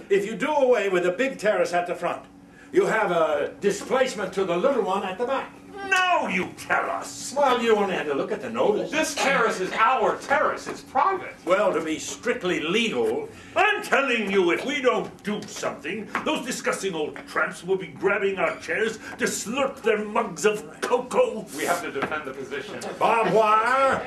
If you do away with the big terrace at the front, you have a displacement to the little one at the back. No, you tell us. Well, you only had to look at the notice. This terrace is our terrace. It's private. Well, to be strictly legal, I'm telling you, if we don't do something, those disgusting old tramps will be grabbing our chairs to slurp their mugs of cocoa. We have to defend the position. barbed wire,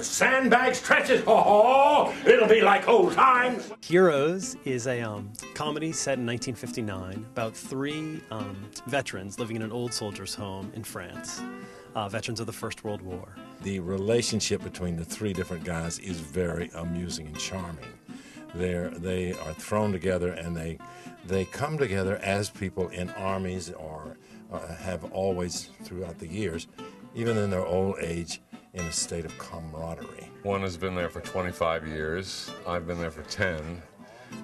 sandbags, trenches, it'll be like old times. Heroes is a comedy set in 1959 about three veterans living in an old soldiers' home in France, veterans of the First World War. The relationship between the three different guys is very amusing and charming. They are thrown together, and they come together as people in armies or have always throughout the years, even in their old age, in a state of camaraderie. One has been there for 25 years. I've been there for 10.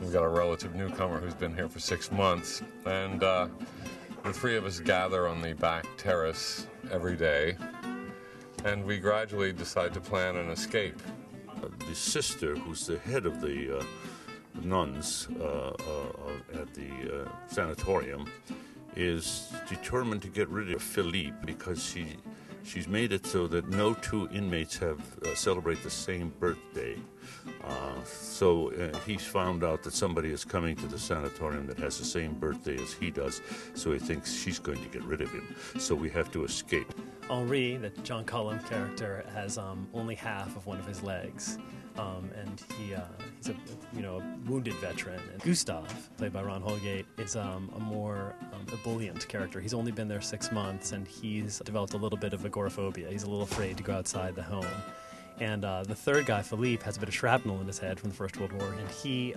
We've got a relative newcomer who's been here for 6 months, and the three of us gather on the back terrace every day, and we gradually decide to plan an escape. The sister, who's the head of the nuns at the sanatorium, is determined to get rid of Philippe because she's made it so that no two inmates have celebrate the same birthday. So he's found out that somebody is coming to the sanatorium that has the same birthday as he does, so he thinks she's going to get rid of him. So we have to escape. Henri, the John Cullum character, has only half of one of his legs, and he's a wounded veteran. And Gustav, played by Ron Holgate, is a more ebullient character. He's only been there 6 months, and he's developed a little bit of agoraphobia. He's a little afraid to go outside the home. And the third guy, Philippe, has a bit of shrapnel in his head from the First World War, and he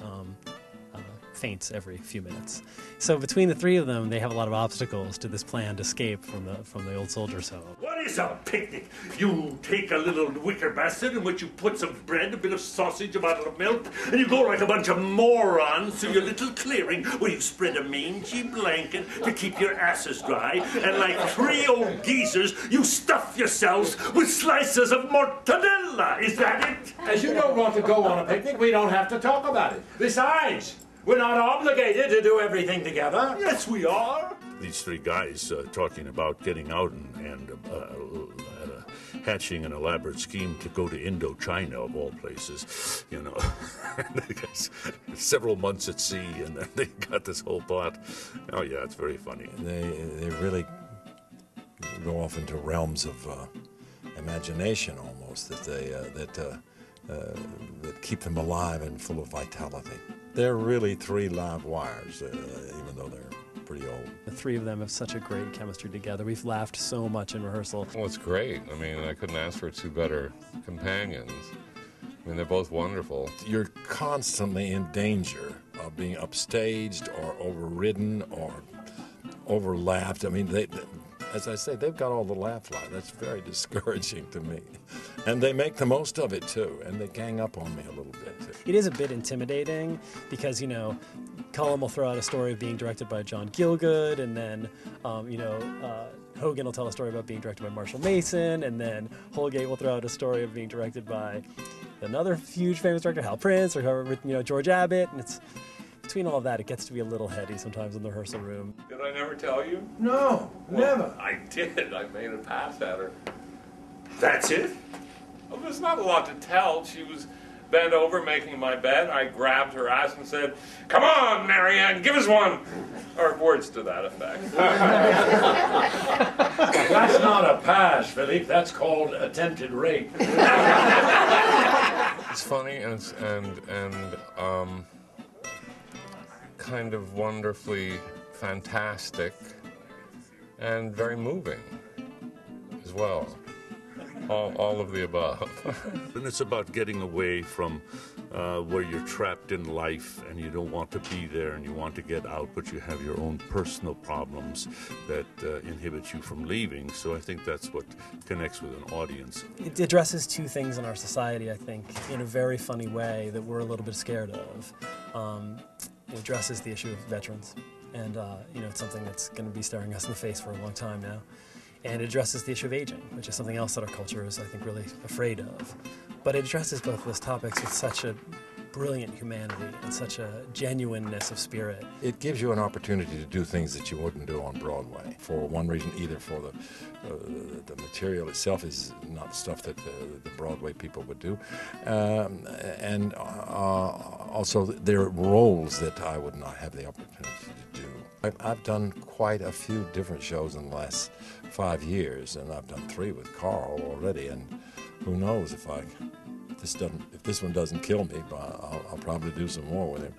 faints every few minutes. So between the three of them, they have a lot of obstacles to this planned escape from the old soldiers' home. What is a picnic? You take a little wicker basket in which you put some bread, a bit of sausage, a bottle of milk, and you go like a bunch of morons to your little clearing where you spread a mangy blanket to keep your asses dry, and like three old geezers, you stuff yourselves with slices of mortadella. Is that it? As you don't want to go on a picnic, we don't have to talk about it. Besides, we're not obligated to do everything together. Yes, we are. These three guys talking about getting out and hatching an elaborate scheme to go to Indochina, of all places, you know. Several months at sea, and then they got this whole plot. Oh, yeah, it's very funny. They really go off into realms of imagination, almost, that keep them alive and full of vitality. They're really three live wires, even though they're pretty old. The three of them have such a great chemistry together. We've laughed so much in rehearsal. Well, it's great. I mean, I couldn't ask for two better companions. I mean, they're both wonderful. You're constantly in danger of being upstaged or overridden or overlaughed. I mean, as I say, they've got all the laugh line. That's very discouraging to me. And they make the most of it, too, and they gang up on me a little bit, too. It is a bit intimidating because, Cullum will throw out a story of being directed by John Gielgud, and then, Hogan will tell a story about being directed by Marshall Mason, and then Holgate will throw out a story of being directed by another huge famous director, Hal Prince, or whoever, George Abbott, and it's... Between all of that, it gets to be a little heady sometimes in the rehearsal room. Did I never tell you? No, never. I did. I made a pass at her. That's it? Well, there's not a lot to tell. She was bent over making my bed. I grabbed her ass and said, "Come on, Marianne, give us one." Or words to that effect. That's not a pass, Philippe. That's called attempted rape. It's funny and kind of wonderfully fantastic and very moving as well. All of the above. And it's about getting away from where you're trapped in life and you don't want to be there and you want to get out, but you have your own personal problems that inhibit you from leaving. So I think that's what connects with an audience. It addresses two things in our society, I think, in a very funny way that we're a little bit scared of. It addresses the issue of veterans, and it's something that's going to be staring us in the face for a long time now. And it addresses the issue of aging, which is something else that our culture is, I think, really afraid of. But it addresses both of those topics with such a brilliant humanity and such a genuineness of spirit. It gives you an opportunity to do things that you wouldn't do on Broadway. For one reason, either for the material itself is not stuff that the Broadway people would do, and also there are roles that I would not have the opportunity to do. I've done quite a few different shows in the last 5 years, and I've done 3 with Carl already, and who knows if this one doesn't kill me, but I'll probably do some more with him.